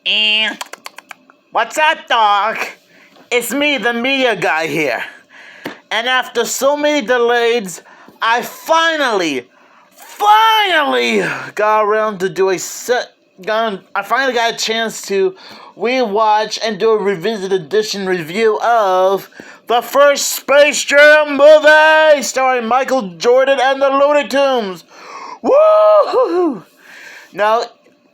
Eh, what's up, dog? It's me, the media guy here. And after so many delays, I finally got around to do I finally got a chance to rewatch and do a revisited edition review of the first Space Jam movie, starring Michael Jordan and the Looney Tunes. Woo! Now,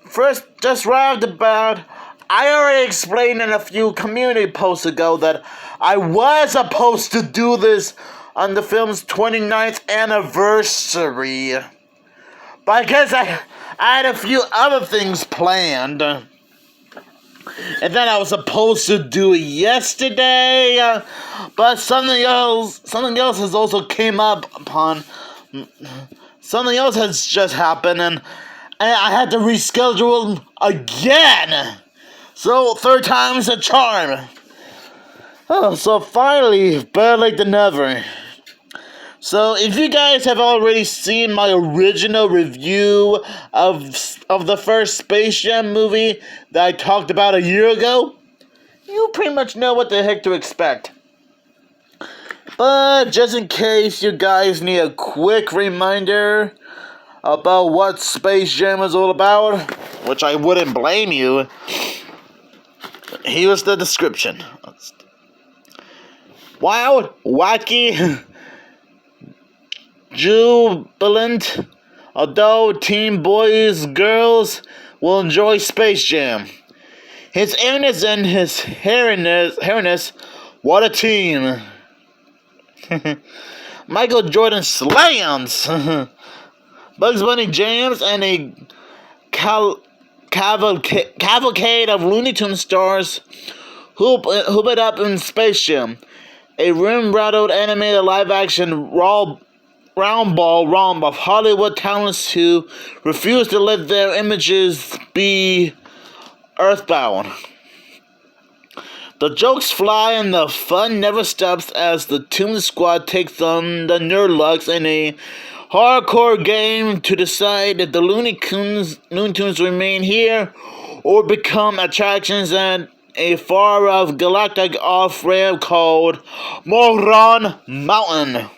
first, just right off the bat, I already explained in a few community posts ago that I was supposed to do this on the film's 29th anniversary. But I guess I had a few other things planned. And then I was supposed to do it yesterday, but something else has also came up upon. Something else has just happened, and I had to reschedule again. So, third time's a charm. Oh, so finally, better late than never. So, if you guys have already seen my original review of the first Space Jam movie that I talked about a year ago, you pretty much know what the heck to expect. But just in case you guys need a quick reminder about what Space Jam is all about, which I wouldn't blame you, here's the description. Wild, wacky, jubilant, adult teen boys, girls will enjoy Space Jam. His airness and his hairiness, what a team. Michael Jordan slams. Bugs Bunny jams, and a cavalcade of Looney Tunes stars hoop it up in Space Jam. A rim-rattled animated live-action round ball romp of Hollywood talents who refuse to let their images be earthbound. The jokes fly and the fun never stops as the Toon Squad takes on the Nerdlucks in a hardcore game to decide if the Looney Tunes remain here or become attractions at a far-off galactic off-ramp called Moron Mountain.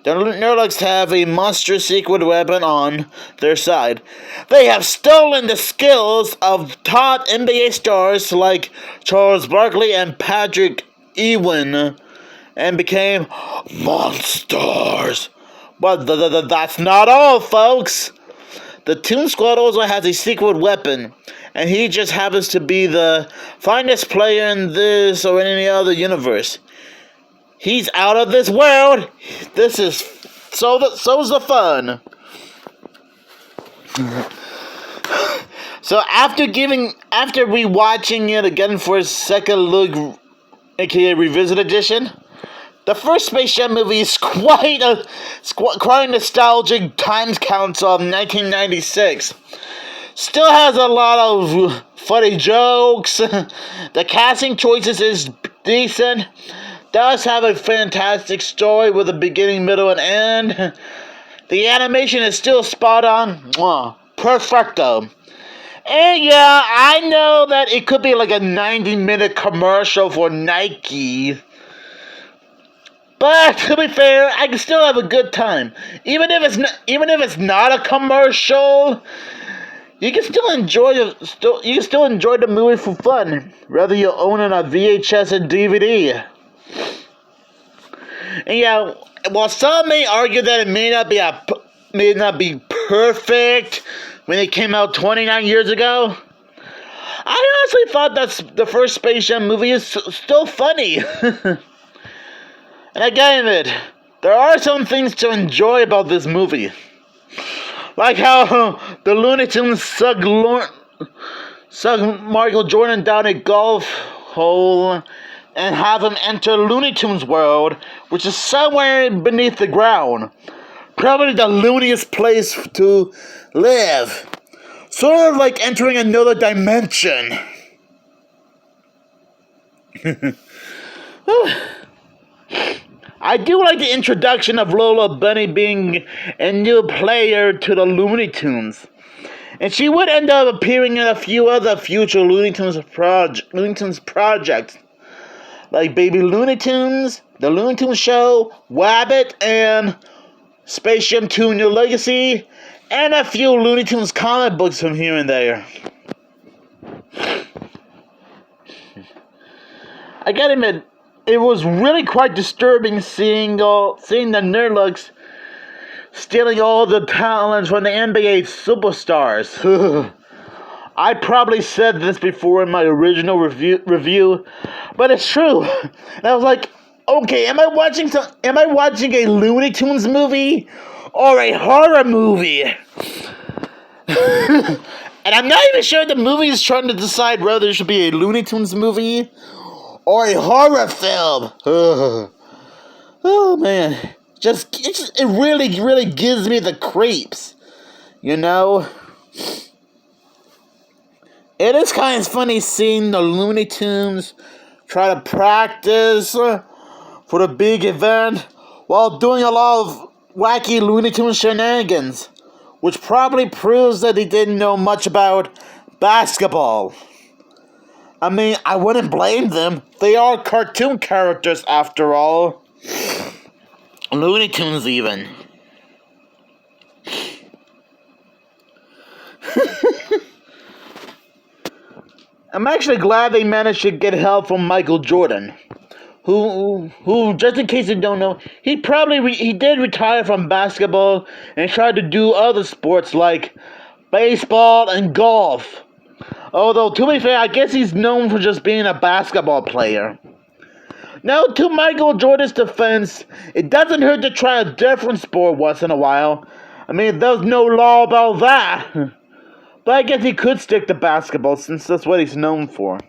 The Nerdlucks have a monstrous secret weapon on their side. They have stolen the skills of top NBA stars like Charles Barkley and Patrick Ewing and became monsters. But that's not all, folks. The Toon Squad also has a secret weapon, and he just happens to be the finest player in this or in any other universe. He's out of this world. This is so's the fun. So after rewatching it again for a second look, aka revisit edition, the first Space Jam movie is quite a nostalgic time capsule of 1996. Still has a lot of funny jokes. The casting choices is decent. Does have a fantastic story with a beginning, middle, and end. The animation is still spot on. Perfecto. And yeah, I know that it could be like a 90-minute commercial for Nike. But to be fair, I can still have a good time. Even if it's not a commercial, you can still enjoy the movie for fun, whether you own it on VHS and DVD. And yeah, while some may argue that it may not be perfect when it came out 29 years ago, I honestly thought that the first Space Jam movie is still funny. And again, there are some things to enjoy about this movie. Like how the Looney Tunes suck Michael Jordan down a golf hole and have him enter Looney Tunes world, which is somewhere beneath the ground. Probably the looniest place to live. Sort of like entering another dimension. I do like the introduction of Lola Bunny being a new player to the Looney Tunes. And she would end up appearing in a few other future Looney Tunes projects, like Baby Looney Tunes, The Looney Tunes Show, Wabbit, and Space Jam 2 New Legacy, and a few Looney Tunes comic books from here and there. I gotta admit, it was really quite disturbing seeing the Nerdlucks stealing all the talents from the NBA superstars. I probably said this before in my original review, but it's true. And I was like, okay, am I watching a Looney Tunes movie or a horror movie? And I'm not even sure the movie is trying to decide whether it should be a Looney Tunes movie or a horror film. Oh man, it really gives me the creeps, you know. It is kind of funny seeing the Looney Tunes try to practice for the big event while doing a lot of wacky Looney Tunes shenanigans, which probably proves that they didn't know much about basketball. I mean, I wouldn't blame them. They are cartoon characters after all. Looney Tunes even. I'm actually glad they managed to get help from Michael Jordan, who just in case you don't know, he did retire from basketball and tried to do other sports like baseball and golf. Although, to be fair, I guess he's known for just being a basketball player. Now, to Michael Jordan's defense, it doesn't hurt to try a different sport once in a while. I mean, there's no law about that. But I guess he could stick to basketball since that's what he's known for.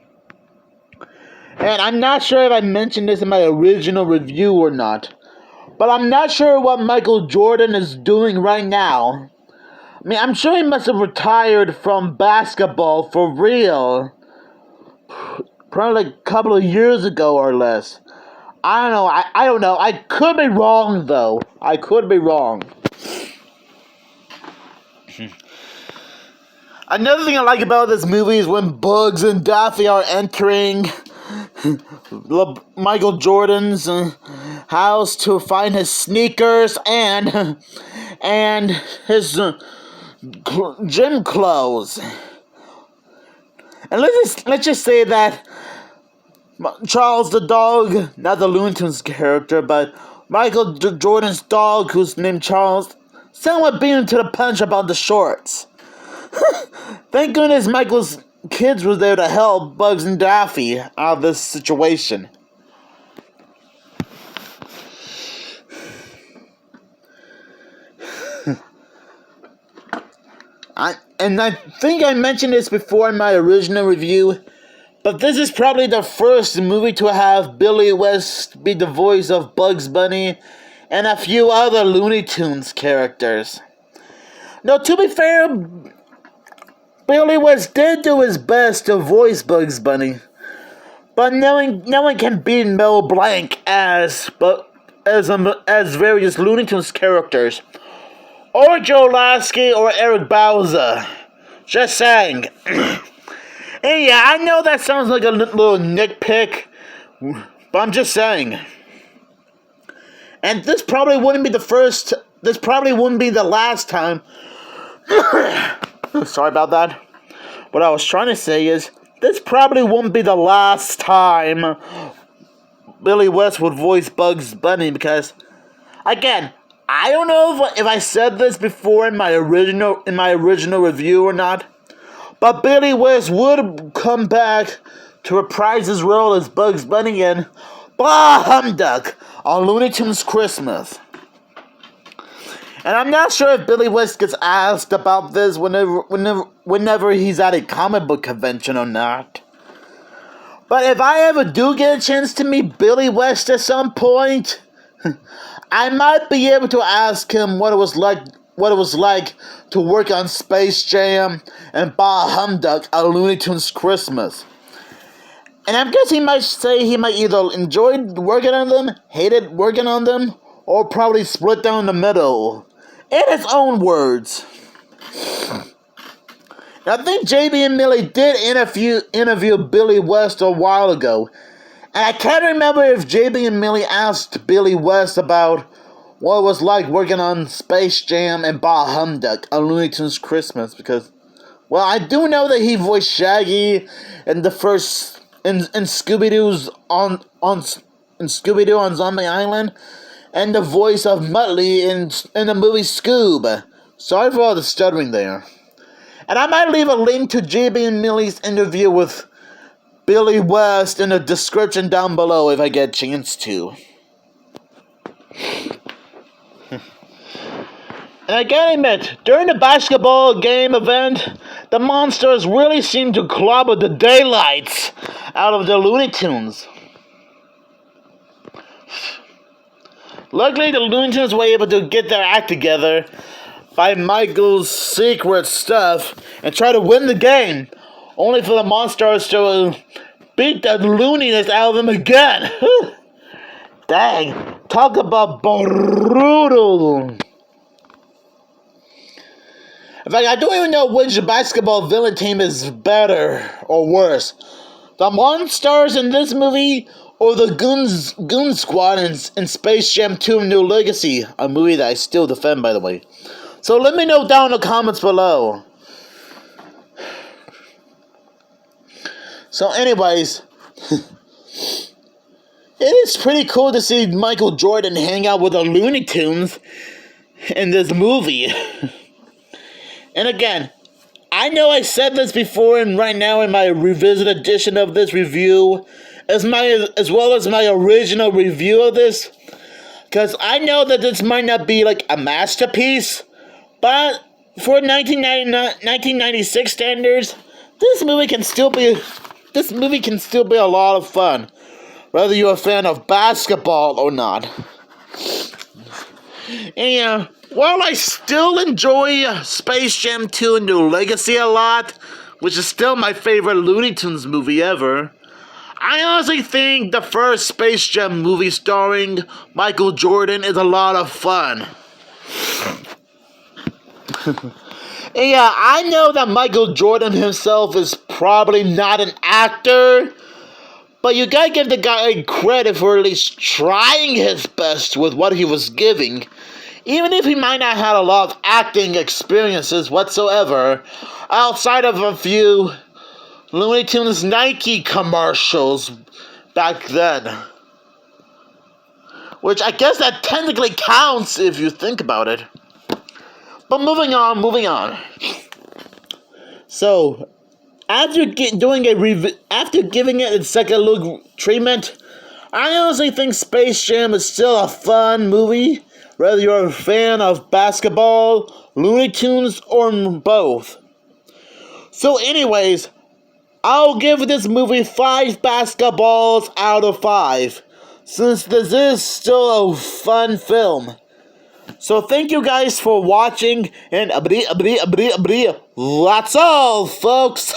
And I'm not sure if I mentioned this in my original review or not, but I'm not sure what Michael Jordan is doing right now. I mean, I'm sure he must have retired from basketball for real. Probably like a couple of years ago or less. I don't know. I don't know. I could be wrong, though. I could be wrong. Another thing I like about this movie is when Bugs and Daffy are entering Michael Jordan's house to find his sneakers and his gym clothes. And let's just say that Charles the dog, not the Looney Tunes character, but Michael Jordan's dog, who's named Charles, somewhat beat him to the punch about the shorts. Thank goodness Michael's kids were there to help Bugs and Daffy out of this situation. I think I mentioned this before in my original review, but this is probably the first movie to have Billy West be the voice of Bugs Bunny and a few other Looney Tunes characters. Now, to be fair, Billy West did do his best to voice Bugs Bunny, but no one can beat Mel Blanc as various Looney Tunes characters, or Joe Lasky or Eric Bauza. Just saying. And yeah, I know that sounds like a little nitpick, but I'm just saying. And this probably wouldn't be the first. This probably wouldn't be the last time. Sorry about that. What I was trying to say is, this probably won't be the last time Billy West would voice Bugs Bunny, because, again, I don't know if I said this before in my original review or not, but Billy West would come back to reprise his role as Bugs Bunny in Bah Humbug on Looney Tunes Christmas. And I'm not sure if Billy West gets asked about this whenever he's at a comic book convention or not. But if I ever do get a chance to meet Billy West at some point, I might be able to ask him what it was like to work on Space Jam and Bah Humbug on Looney Tunes Christmas. And I guess he might say he might either enjoy working on them, hated working on them, or probably split down the middle. In his own words. I think JB and Millie did interview Billy West a while ago. And I can't remember if JB and Millie asked Billy West about what it was like working on Space Jam and Bah Humbug on Looney Tunes Christmas, because, well, I do know that he voiced Shaggy in the first in Scooby-Doo's on Scooby-Doo on Zombie Island, and the voice of Muttley in the movie Scoob. Sorry for all the stuttering there. And I might leave a link to JB and Millie's interview with Billy West in the description down below if I get a chance to. And I gotta admit, during the basketball game event, the monsters really seemed to clobber the daylights out of the Looney Tunes. Luckily, the Looney Tunes were able to get their act together, find Michael's secret stuff, and try to win the game, only for the monsters to beat the looniness out of them again. Dang, talk about brutal. In fact, I don't even know which basketball villain team is better or worse. The monsters in this movie or the Goon Squad in Space Jam 2 New Legacy, a movie that I still defend, by the way. So let me know down in the comments below. So anyways, it is pretty cool to see Michael Jordan hang out with the Looney Tunes in this movie. And again, I know I said this before, and right now in my revisited edition of this review, as well as my original review of this, because I know that this might not be like a masterpiece, but for 1996 standards, this movie can still be a lot of fun, whether you're a fan of basketball or not. And while I still enjoy Space Jam 2 and New Legacy a lot, which is still my favorite Looney Tunes movie ever, I honestly think the first Space Jam movie starring Michael Jordan is a lot of fun. And yeah, I know that Michael Jordan himself is probably not an actor, but you gotta give the guy credit for at least trying his best with what he was giving, even if he might not have a lot of acting experiences whatsoever, outside of a few Looney Tunes Nike commercials back then. Which I guess that technically counts if you think about it. But moving on. So, after giving it its second look treatment, I honestly think Space Jam is still a fun movie, whether you're a fan of basketball, Looney Tunes, or both. So anyways, I'll give this movie 5 basketballs out of 5, since this is still a fun film. So thank you guys for watching, and that's all, folks.